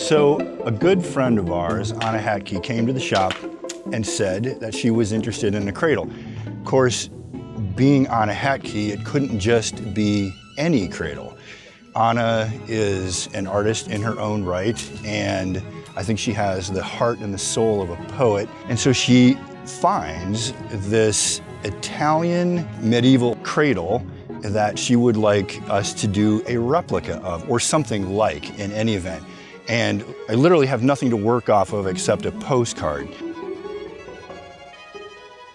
So a good friend of ours, Anna Hatke, came to the shop and said that she was interested in a cradle. Of course, being Anna Hatke, it couldn't just be any cradle. Anna is an artist in her own right, and I think she has the heart and the soul of a poet. And so she finds this Italian medieval cradle that she would like us to do a replica of, or something like, in any event. And I literally have nothing to work off of except a postcard.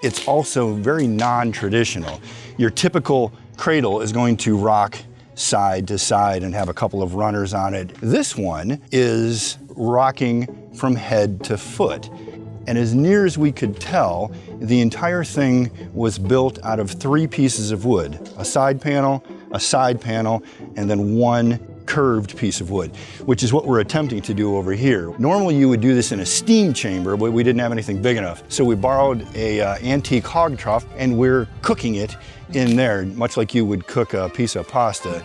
It's also very non-traditional. Your typical cradle is going to rock side to side and have a couple of runners on it. This one is rocking from head to foot. And as near as we could tell, the entire thing was built out of 3 pieces of wood: a side panel, and then one curved piece of wood, which is what we're attempting to do over here. Normally you would do this in a steam chamber, but we didn't have anything big enough. So we borrowed a antique hog trough, and we're cooking it in there, much like you would cook a piece of pasta.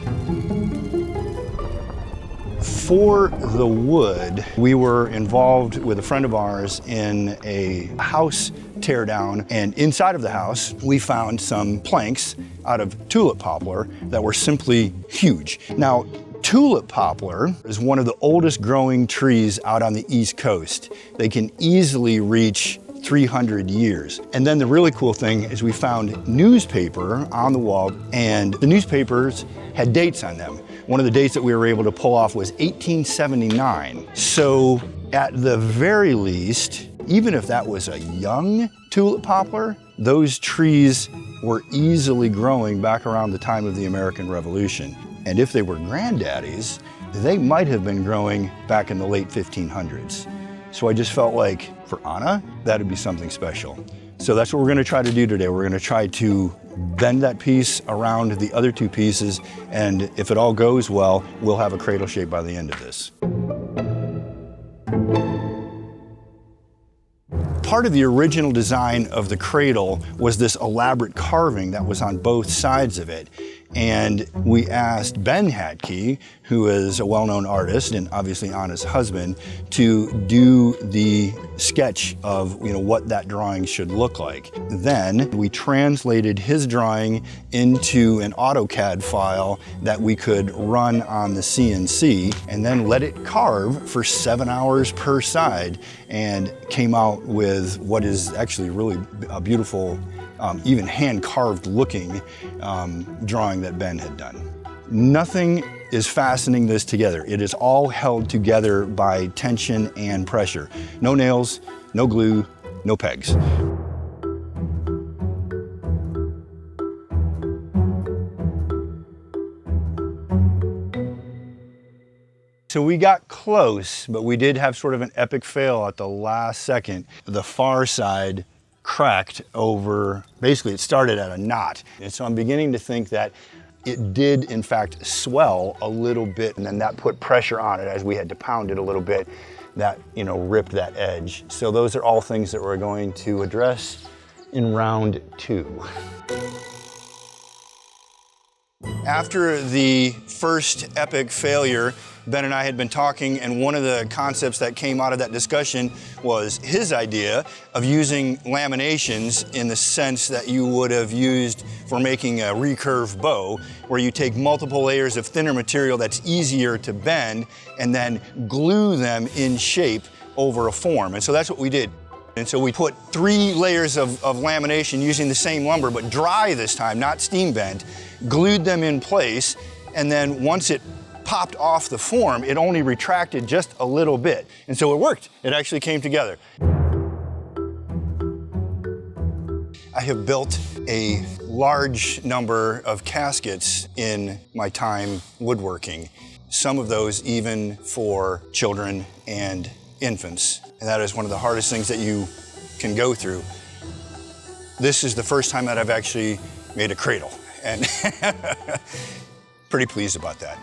For the wood, we were involved with a friend of ours in a house teardown, and inside of the house, we found some planks out of tulip poplar that were simply huge. Now, tulip poplar is one of the oldest growing trees out on the East Coast. They can easily reach 300 years. And then the really cool thing is we found newspaper on the wall, and the newspapers had dates on them. One of the dates that we were able to pull off was 1879. So at the very least, even if that was a young tulip poplar, those trees were easily growing back around the time of the American Revolution. And if they were granddaddies, they might have been growing back in the late 1500s. So I just felt like, for Anna, that'd be something special. So that's what we're gonna try to do today. We're gonna try to bend that piece around the other 2 pieces, and if it all goes well, we'll have a cradle shape by the end of this. Part of the original design of the cradle was this elaborate carving that was on both sides of it. And we asked Ben Hatke, who is a well-known artist and obviously Anna's husband, to do the sketch of what that drawing should look like. Then we translated his drawing into an AutoCAD file that we could run on the CNC, and then let it carve for 7 hours per side, and came out with what is actually really a beautiful, even hand-carved looking drawing that Ben had done. Nothing is fastening this together. It is all held together by tension and pressure. No nails, no glue, no pegs. So we got close, but we did have sort of an epic fail at the last second. The far side cracked over, basically it started at a knot. And so I'm beginning to think that it did in fact swell a little bit, and then that put pressure on it as we had to pound it a little bit. That, ripped that edge. So those are all things that we're going to address in round 2. After the first epic failure, Ben and I had been talking, and one of the concepts that came out of that discussion was his idea of using laminations in the sense that you would have used for making a recurve bow, where you take multiple layers of thinner material that's easier to bend and then glue them in shape over a form. And so that's what we did. And so we put 3 layers of lamination using the same lumber, but dry this time, not steam bent, glued them in place, and then once it popped off the form, it only retracted just a little bit. And so it worked. It actually came together. I have built a large number of caskets in my time woodworking, some of those even for children and infants. And that is one of the hardest things that you can go through. This is the first time that I've actually made a cradle, and pretty pleased about that.